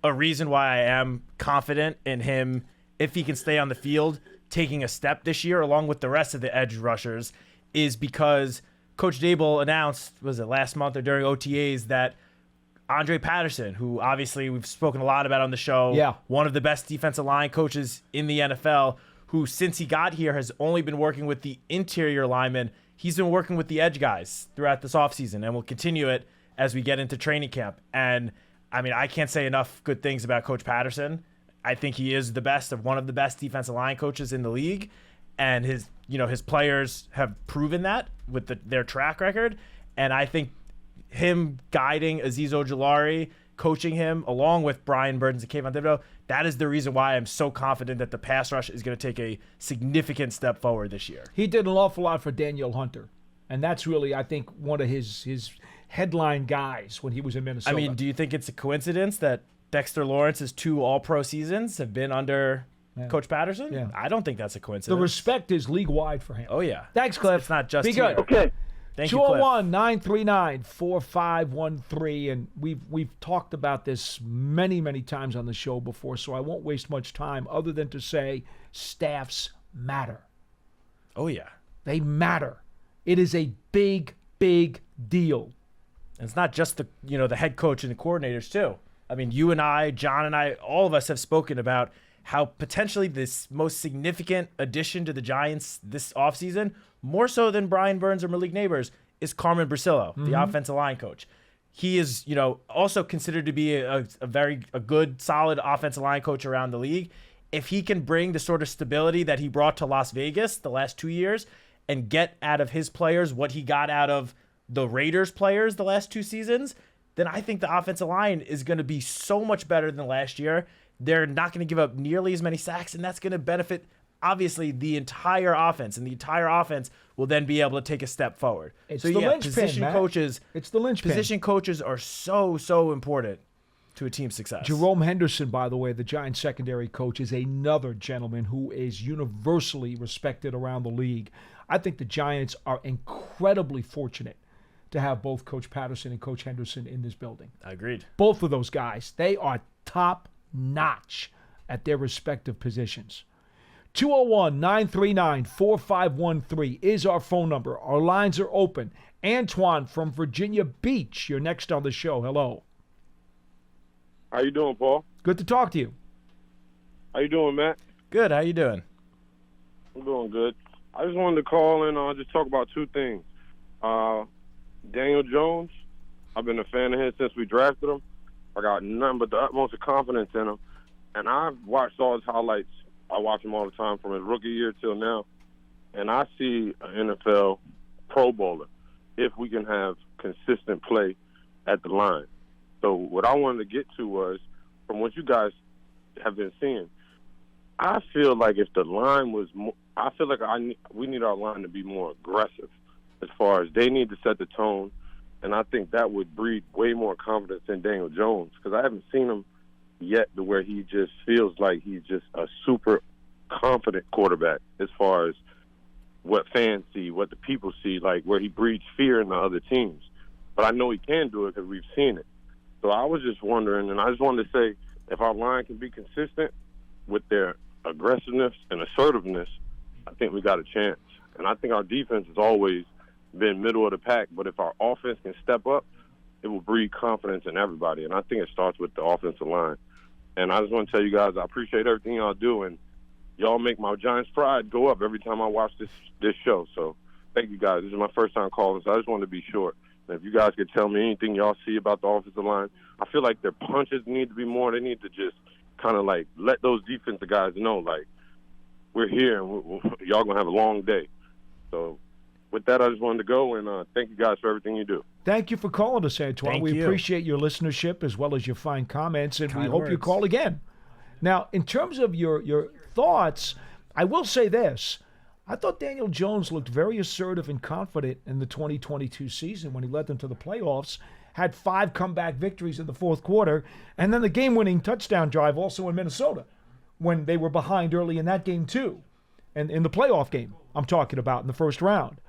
S2: A reason why I am confident in him, if he can stay on the field, taking a step this year along with the rest of the edge rushers, is because Coach Dable announced, was it last month or during OTAs, that Andre Patterson, who obviously we've spoken a lot about on the show, one of the best defensive line coaches in the NFL, who since he got here has only been working with the interior linemen. He's been working with the edge guys throughout this offseason and will continue it as we get into training camp. And, I mean, I can't say enough good things about Coach Patterson. I think he is one of the best defensive line coaches in the league. And his players have proven that with their track record. And I think him guiding Azeez Ojulari, coaching him along with Brian Burns and Kayvon Thibodeau, that is the reason why I'm so confident that the pass rush is going to take a significant step forward this year.
S1: He did an awful lot for Daniel Hunter, and that's really, I think, one of his headline guys when he was in Minnesota.
S2: I mean, do you think it's a coincidence that Dexter Lawrence's 2 All-Pro seasons have been under Coach Patterson?
S1: Yeah.
S2: I don't think that's a coincidence.
S1: The respect is league-wide for him.
S2: Oh, yeah.
S1: Thanks, Cliff.
S2: It's not just
S1: Be good.
S2: here.
S4: Okay.
S2: Thank you, Cliff.
S1: 201-939-4513, and we've talked about this many, many times on the show before, so I won't waste much time other than to say staffs matter.
S2: Oh, yeah.
S1: They matter. It is a big, big deal.
S2: And it's not just the head coach and the coordinators, too. I mean, you and I, John and I, all of us have spoken about how potentially this most significant addition to the Giants this offseason, more so than Brian Burns or Malik Neighbors, is Carmen Brasillo, the offensive line coach. He is, also considered to be a good, solid offensive line coach around the league. If he can bring the sort of stability that he brought to Las Vegas the last 2 years and get out of his players what he got out of the Raiders players the last 2 seasons, then I think the offensive line is going to be so much better than last year. They're not going to give up nearly as many sacks, and that's going to benefit obviously the entire offense, and the entire offense will then be able to take a step forward.
S1: It's the linchpin,
S2: position
S1: Matt.
S2: coaches.
S1: It's the linchpin.
S2: Position coaches are so important to a team's success.
S1: Jerome Henderson, by the way, the Giants secondary coach, is another gentleman who is universally respected around the league. I think the Giants are incredibly fortunate to have both Coach Patterson and Coach Henderson in this building.
S2: Agreed.
S1: Both of those guys, they are top-notch at their respective positions. 201-939-4513 is our phone number. Our lines are open. Antoine from Virginia Beach, you're next on the show. Hello.
S5: How you doing, Paul?
S1: Good to talk to you.
S5: How you doing, Matt?
S2: Good. How you doing?
S5: I'm doing good. I just wanted to call and just talk about two things. Daniel Jones, I've been a fan of his since we drafted him. I got nothing but the utmost confidence in him. And I've watched all his highlights. I watch him all the time from his rookie year till now. And I see an NFL Pro Bowler if we can have consistent play at the line. So what I wanted to get to was, from what you guys have been seeing, I feel like if the line was more, I feel like we need our line to be more aggressive as far as they need to set the tone. And I think that would breed way more confidence in Daniel Jones, because I haven't seen him yet to where he just feels like he's just a super confident quarterback as far as what fans see, what the people see, like where he breeds fear in the other teams. But I know he can do it because we've seen it. So I was just wondering, and I just wanted to say, if our line can be consistent with their aggressiveness and assertiveness, I think we got a chance. And I think our defense has always been middle of the pack, but if our offense can step up, it will breed confidence in everybody. And I think it starts with the offensive line. And I just want to tell you guys, I appreciate everything y'all do, and y'all make my Giants pride go up every time I watch this show. So thank you guys. This is my first time calling, so I just wanted to be short. And if you guys could tell me anything y'all see about the offensive line, I feel like their punches need to be more. They need to just kind of like let those defensive guys know, like, we're here and y'all going to have a long day. So with that, I just wanted to go, and thank you guys for everything you do.
S1: Thank you for calling us, Antoine.
S2: Thank
S1: we
S2: you.
S1: appreciate your listenership as well as your fine comments, and we
S2: Kind
S1: hope you
S2: words.
S1: call again. Now, in terms of your thoughts, I will say this. I thought Daniel Jones looked very assertive and confident in the 2022 season when he led them to the playoffs, had 5 comeback victories in the fourth quarter, and then the game-winning touchdown drive also in Minnesota when they were behind early in that game too, and in the playoff game I'm talking about in the first round.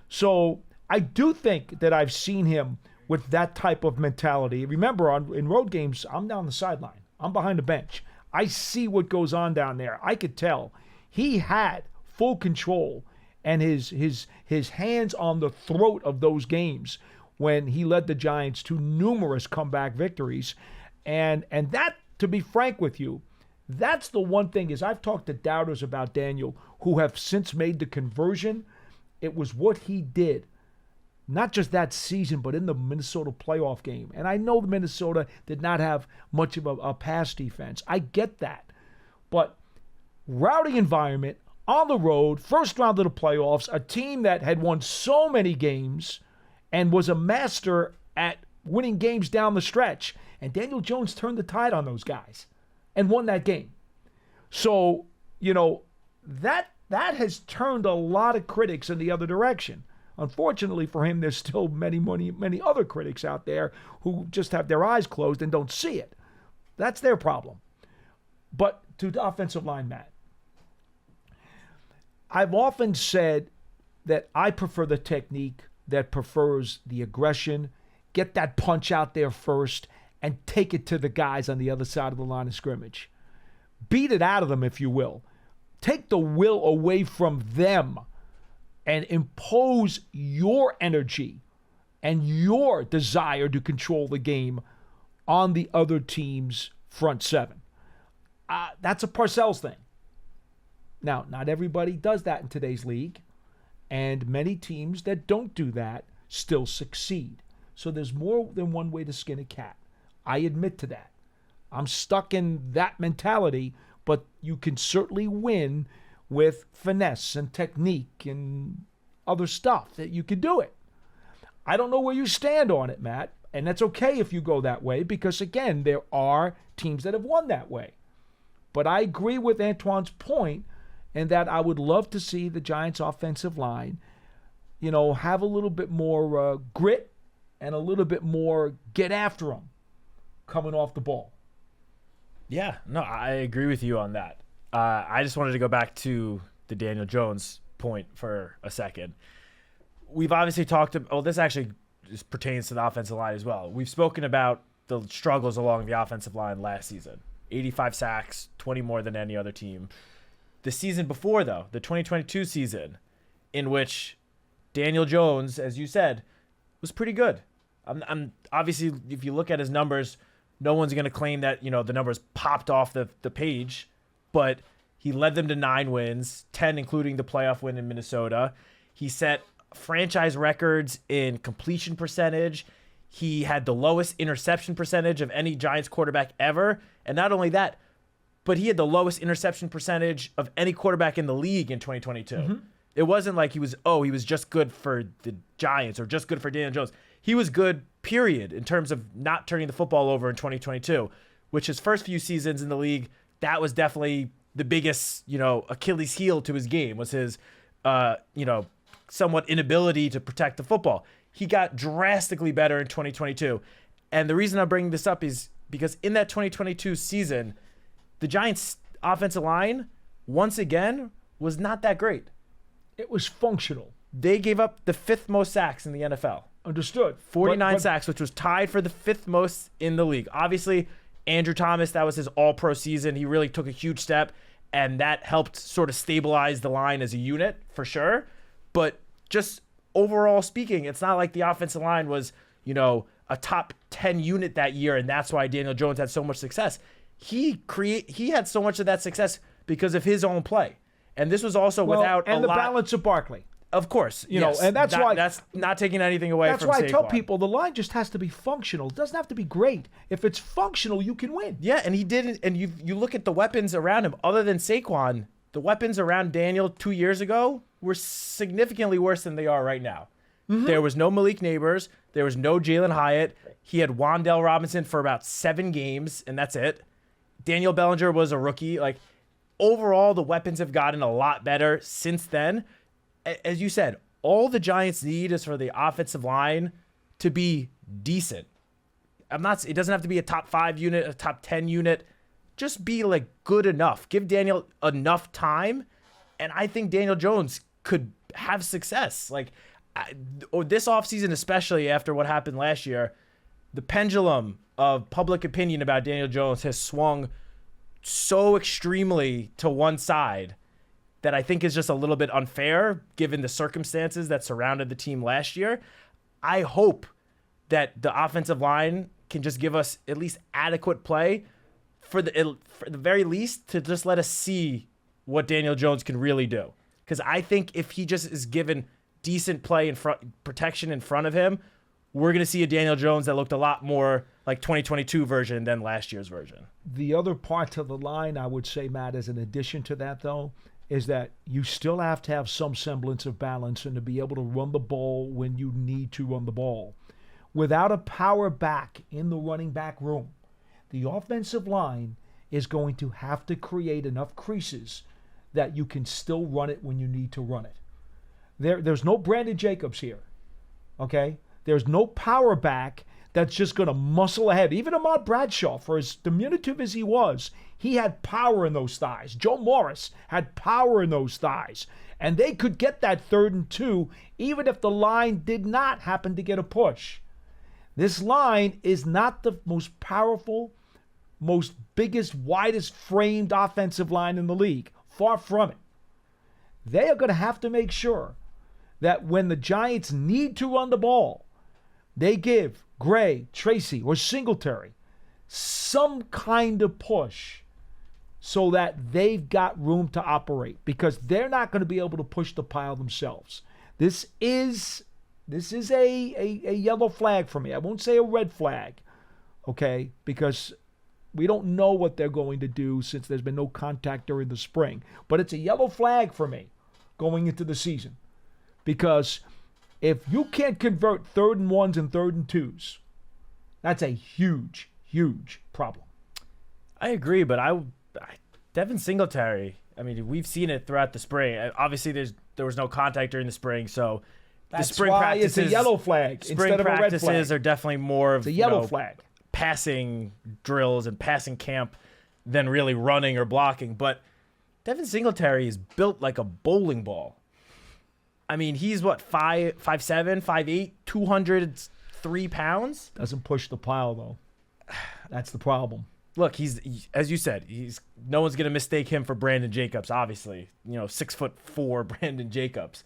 S1: So I do think that I've seen him with that type of mentality. Remember, in road games, I'm down the sideline. I'm behind the bench. I see what goes on down there. I could tell he had full control and his hands on the throat of those games when he led the Giants to numerous comeback victories. And that, to be frank with you, that's the one thing is I've talked to doubters about Daniel who have since made the conversion. It was what he did, not just that season, but in the Minnesota playoff game. And I know the Minnesota did not have much of a pass defense. I get that. But rowdy environment, on the road, first round of the playoffs, a team that had won so many games and was a master at winning games down the stretch. And Daniel Jones turned the tide on those guys and won that game. So, that has turned a lot of critics in the other direction. Unfortunately for him, there's still many other critics out there who just have their eyes closed and don't see it. That's their problem. But to the offensive line, Matt, I've often said that I prefer the technique that prefers the aggression, get that punch out there first, and take it to the guys on the other side of the line of scrimmage. Beat it out of them, if you will. Take the will away from them and impose your energy and your desire to control the game on the other team's front seven. That's a Parcells thing. Now, not everybody does that in today's league, and many teams that don't do that still succeed. So there's more than one way to skin a cat. I admit to that. I'm stuck in that mentality, but you can certainly win with finesse and technique and other stuff that you can do it. I don't know where you stand on it, Matt, and that's okay if you go that way because, again, there are teams that have won that way. But I agree with Antoine's point. and that I would love to see the Giants' offensive line, have a little bit more grit and a little bit more get after them coming off the ball.
S2: Yeah, no, I agree with you on that. I just wanted to go back to the Daniel Jones point for a second. We've obviously talked about, this actually just pertains to the offensive line as well. We've spoken about the struggles along the offensive line last season. 85 sacks, 20 more than any other team. The season before, though, the 2022 season, in which Daniel Jones, as you said, was pretty good. I'm obviously, if you look at his numbers, no one's going to claim that, the numbers popped off the page, but he led them to 9 wins, 10 including the playoff win in Minnesota. He set franchise records in completion percentage. He had the lowest interception percentage of any Giants quarterback ever. And not only that, but he had the lowest interception percentage of any quarterback in the league in 2022. Mm-hmm. It wasn't like he was just good for the Giants or just good for Daniel Jones. He was good, period, in terms of not turning the football over in 2022, which his first few seasons in the league, that was definitely the biggest, Achilles heel to his game was his, somewhat inability to protect the football. He got drastically better in 2022. And the reason I'm bringing this up is because in that 2022 season, the Giants' offensive line, once again, was not that great.
S1: It was functional.
S2: They gave up the 5th most sacks in the NFL.
S1: Understood.
S2: 49 sacks, which was tied for the 5th most in the league. Obviously, Andrew Thomas, that was his all-pro season. He really took a huge step, and that helped sort of stabilize the line as a unit, for sure. But just overall speaking, it's not like the offensive line was, a top 10 unit that year, and that's why Daniel Jones had so much success. He had so much of that success because of his own play. And this was also without
S1: the balance of Barkley.
S2: Of course, yes.
S1: And that's why
S2: that's not taking anything away from Saquon.
S1: That's why I tell people the line just has to be functional. It doesn't have to be great. If it's functional, you can win.
S2: Yeah, and he didn't. And you look at the weapons around him. Other than Saquon, the weapons around Daniel 2 years ago were significantly worse than they are right now. Mm-hmm. There was no Malik Neighbors. There was no Jalen Hyatt. He had Wan'Dale Robinson for about 7 games, and that's it. Daniel Bellinger was a rookie. Overall, the weapons have gotten a lot better since then. As you said, all the Giants need is for the offensive line to be decent. It doesn't have to be a top 5 unit, a top 10 unit. Just be good enough. Give Daniel enough time, and I think Daniel Jones could have success. This offseason, especially after what happened last year, the pendulum of public opinion about Daniel Jones has swung so extremely to one side that I think is just a little bit unfair given the circumstances that surrounded the team last year. I hope that the offensive line can just give us at least adequate play for the very least to just let us see what Daniel Jones can really do. Because I think if he just is given decent play in front, protection in front of him, we're going to see a Daniel Jones that looked a lot more like 2022 version than last year's version.
S1: The other part to the line, I would say, Matt, as an addition to that, though, is that you still have to have some semblance of balance and to be able to run the ball when you need to run the ball. Without a power back in the running back room, the offensive line is going to have to create enough creases that you can still run it when you need to run it. There's no Brandon Jacobs here, okay? There's no power back that's just going to muscle ahead. Even Ahmad Bradshaw, for as diminutive as he was, he had power in those thighs. Joe Morris had power in those thighs. And they could get that 3rd and 2 even if the line did not happen to get a push. This line is not the most powerful, most biggest, widest framed offensive line in the league. Far from it. They are going to have to make sure that when the Giants need to run the ball, they give Gray, Tracy, or Singletary some kind of push so that they've got room to operate, because they're not going to be able to push the pile themselves. This is a yellow flag for me. I won't say a red flag, okay, because we don't know what they're going to do since there's been no contact during the spring. But it's a yellow flag for me going into the season, because if you can't convert 3rd and 1s and 3rd and 2s, that's a huge, huge problem.
S2: I agree, but Devin Singletary, I mean, we've seen it throughout the spring. Obviously, there was no contact during the spring, so
S1: That's
S2: the spring
S1: why
S2: practices,
S1: it's a yellow flag
S2: spring
S1: instead of a red flag.
S2: practices are definitely more of
S1: It's a yellow flag.
S2: passing drills and passing camp than really running or blocking. But Devin Singletary is built like a bowling ball. I mean, he's what, 5'7", 5'8", 203 pounds?
S1: Doesn't push the pile, though. That's the problem.
S2: Look, as you said, no one's gonna mistake him for Brandon Jacobs. Obviously, 6'4" Brandon Jacobs,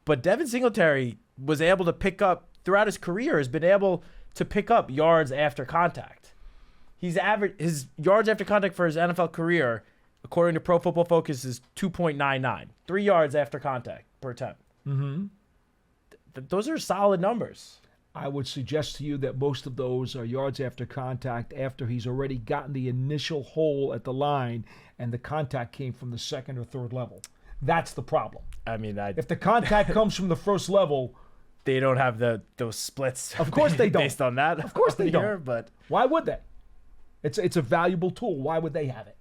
S2: but Devin Singletary was able to pick up throughout his career. Has been able to pick up yards after contact. His yards after contact for his NFL career, according to Pro Football Focus, is 2.99, 3 yards after contact per attempt.
S1: Mm-hmm.
S2: Those are solid numbers.
S1: I would suggest to you that most of those are yards after contact after he's already gotten the initial hole at the line and the contact came from the second or third level. That's the problem.
S2: I mean,
S1: if the contact comes from the first level,
S2: they don't have those splits.
S1: Of course they don't.
S2: Based on that.
S1: Of course they don't.
S2: But
S1: why would they? It's a valuable tool. Why would they have it?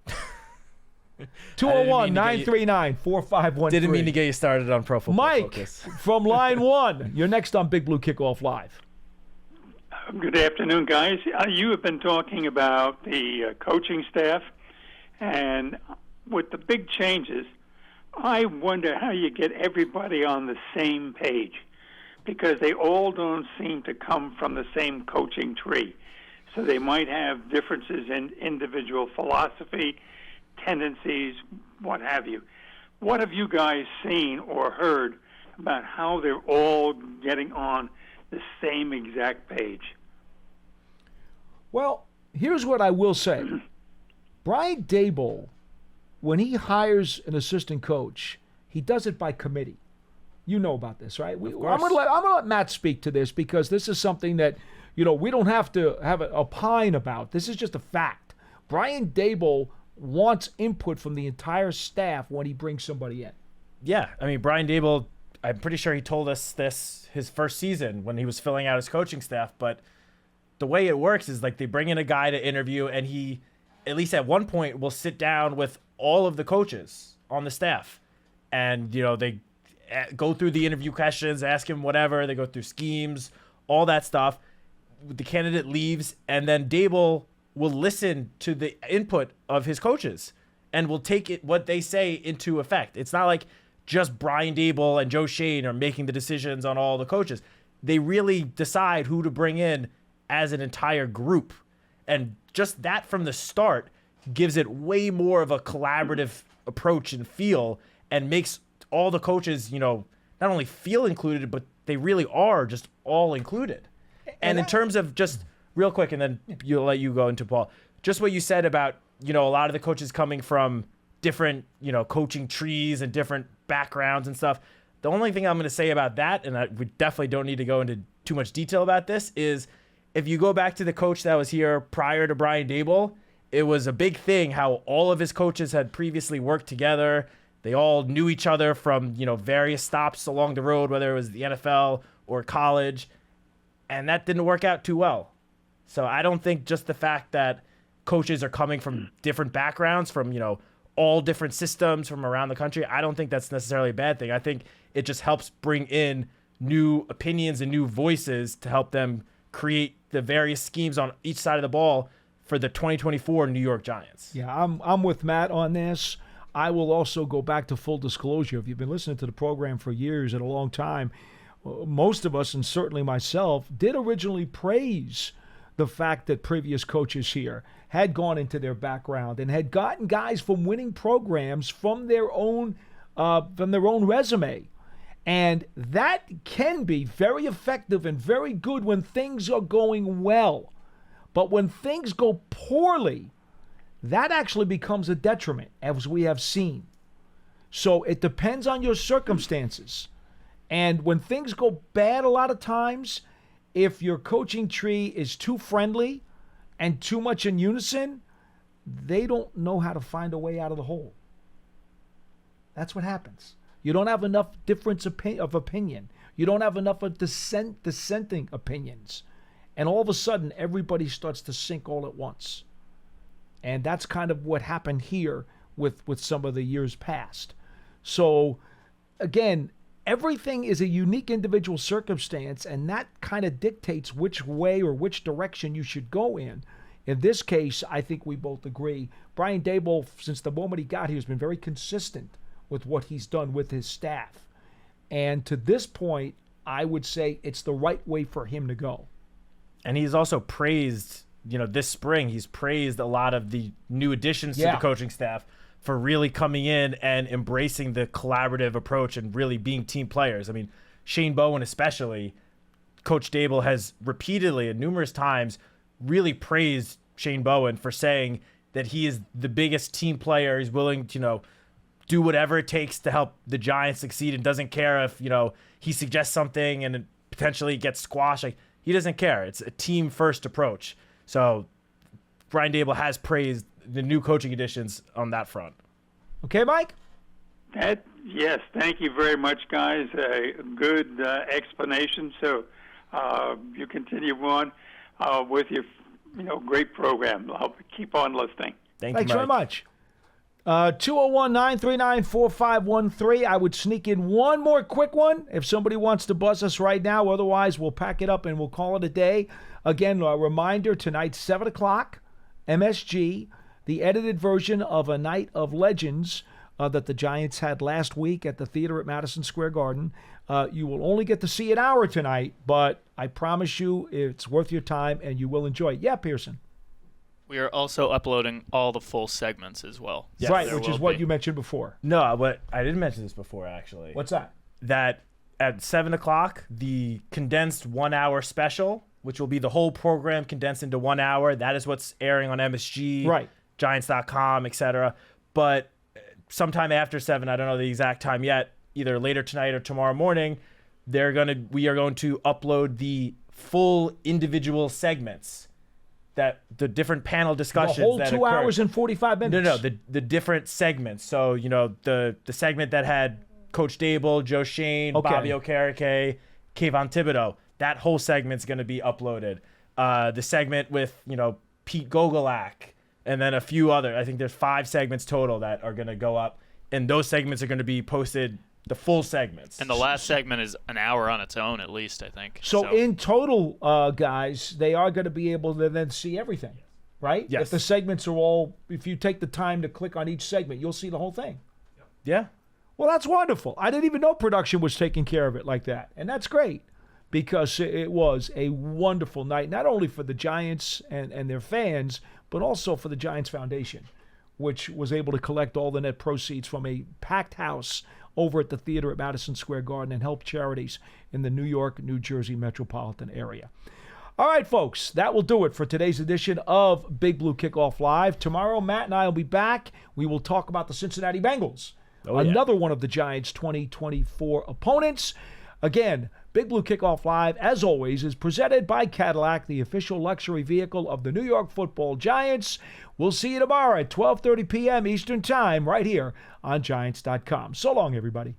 S1: 201-939-4513.
S2: Didn't mean to get you started on Pro Football
S1: Mike
S2: Focus.
S1: from line 1. You're next on Big Blue Kickoff Live.
S6: Good afternoon, guys. You have been talking about the coaching staff, and with the big changes, I wonder how you get everybody on the same page, because they all don't seem to come from the same coaching tree. So they might have differences in individual philosophy, tendencies, what have you. What have you guys seen or heard about how they're all getting on the same exact page?
S1: Well, here's what I will say. Brian Daboll, when he hires an assistant coach, he does it by committee. You know about this, right? I'm going to let Matt speak to this, because this is something that, we don't have to have a opine about. This is just a fact. Brian Daboll wants input from the entire staff when he brings somebody in.
S2: Yeah, I mean, Brian Daboll, I'm pretty sure he told us this his first season when he was filling out his coaching staff, but the way it works is like they bring in a guy to interview, and he, at least at one point, will sit down with all of the coaches on the staff, and they go through the interview questions, ask him whatever, they go through schemes, all that stuff. The candidate leaves, and then Daboll will listen to the input of his coaches and will take what they say into effect. It's not like just Brian Daboll and Joe Schoen are making the decisions on all the coaches. They really decide who to bring in as an entire group. And just that from the start gives it way more of a collaborative approach and feel, and makes all the coaches, not only feel included, but they really are just all included. And in terms of just real quick, and then let you go into Paul, just what you said about, a lot of the coaches coming from different, coaching trees and different backgrounds and stuff. The only thing I'm going to say about that, and we definitely don't need to go into too much detail about this, is if you go back to the coach that was here prior to Brian Daboll, it was a big thing how all of his coaches had previously worked together. They all knew each other from, various stops along the road, whether it was the NFL or college. And that didn't work out too well. So I don't think just the fact that coaches are coming from different backgrounds, from, all different systems from around the country, I don't think that's necessarily a bad thing. I think it just helps bring in new opinions and new voices to help them create the various schemes on each side of the ball for the 2024 New York Giants.
S1: Yeah, I'm with Matt on this. I will also go back to full disclosure. If you've been listening to the program for years and a long time, most of us, and certainly myself, did originally praise the fact that previous coaches here had gone into their background and had gotten guys from winning programs from their own resume. And that can be very effective and very good when things are going well. But when things go poorly, that actually becomes a detriment, as we have seen. So it depends on your circumstances. And when things go bad a lot of times, if your coaching tree is too friendly and too much in unison, they don't know how to find a way out of the hole. That's what happens. You don't have enough difference of opinion. You don't have enough of dissenting opinions. And all of a sudden, everybody starts to sink all at once. And that's kind of what happened here with some of the years past. So, again, everything is a unique individual circumstance, and that kind of dictates which way or which direction you should go in. In this case, I think we both agree. Brian Daboll, since the moment he got here, has been very consistent with what he's done with his staff. And to this point, I would say it's the right way for him to go.
S2: And he's also praised, this spring, he's praised a lot of the new additions to the coaching staff for really coming in and embracing the collaborative approach and really being team players. I mean, Shane Bowen especially, Coach Daboll has repeatedly and numerous times really praised Shane Bowen for saying that he is the biggest team player. He's willing to, do whatever it takes to help the Giants succeed and doesn't care if, he suggests something and it potentially gets squashed. Like, he doesn't care. It's a team-first approach. So Brian Daboll has praised the new coaching additions on that front.
S1: Okay, Mike?
S6: Yes, thank you very much, guys. Good explanation. So you continue on with your great program. I'll keep on listening.
S1: Thanks very much. 201-939-4513. I would sneak in one more quick one if somebody wants to buzz us right now. Otherwise, we'll pack it up and we'll call it a day. Again, a reminder, tonight, 7 o'clock, MSG, the edited version of A Night of Legends that the Giants had last week at the theater at Madison Square Garden. You will only get to see an hour tonight, but I promise you it's worth your time and you will enjoy it. Yeah, Pearson.
S7: We are also uploading all the full segments as well.
S1: Yes. Right, which is what you mentioned before.
S2: No, but I didn't mention this before, actually.
S1: What's that?
S2: That at 7 o'clock, the condensed 1 hour special, which will be the whole program condensed into 1 hour, that is what's airing on MSG,
S1: right,
S2: Giants.com, etc. But sometime after 7, I don't know the exact time yet, either later tonight or tomorrow morning, we are going to upload the full individual segments. That the different panel discussions
S1: the whole
S2: that
S1: 2
S2: occurred.
S1: hours and 45 minutes.
S2: No, the different segments. So, the segment that had Coach Daboll, Joe Shane, Bobby Okereke, Kayvon Thibodeau, that whole segment's going to be uploaded. The segment with, Pete Gogolak, and then a few other. I think there's 5 segments total that are going to go up, and those segments are going to be posted, the full segments.
S7: And the last segment is an hour on its own, at least, I think.
S1: So in total, guys, they are going to be able to then see everything, right?
S2: Yes.
S1: If the segments are all, if you take the time to click on each segment, you'll see the whole thing.
S2: Yeah.
S1: Well, that's wonderful. I didn't even know production was taking care of it like that. And that's great because it was a wonderful night, not only for the Giants and their fans, but also for the Giants Foundation, which was able to collect all the net proceeds from a packed house over at the theater at Madison Square Garden and help charities in the New York, New Jersey metropolitan area. All right, folks, that will do it for today's edition of Big Blue Kickoff Live. Tomorrow, Matt and I will be back. We will talk about the Cincinnati Bengals, another one of the Giants' 2024 opponents. Again, Big Blue Kickoff Live, as always, is presented by Cadillac, the official luxury vehicle of the New York Football Giants. We'll see you tomorrow at 12:30 p.m. Eastern Time right here on Giants.com. So long, everybody.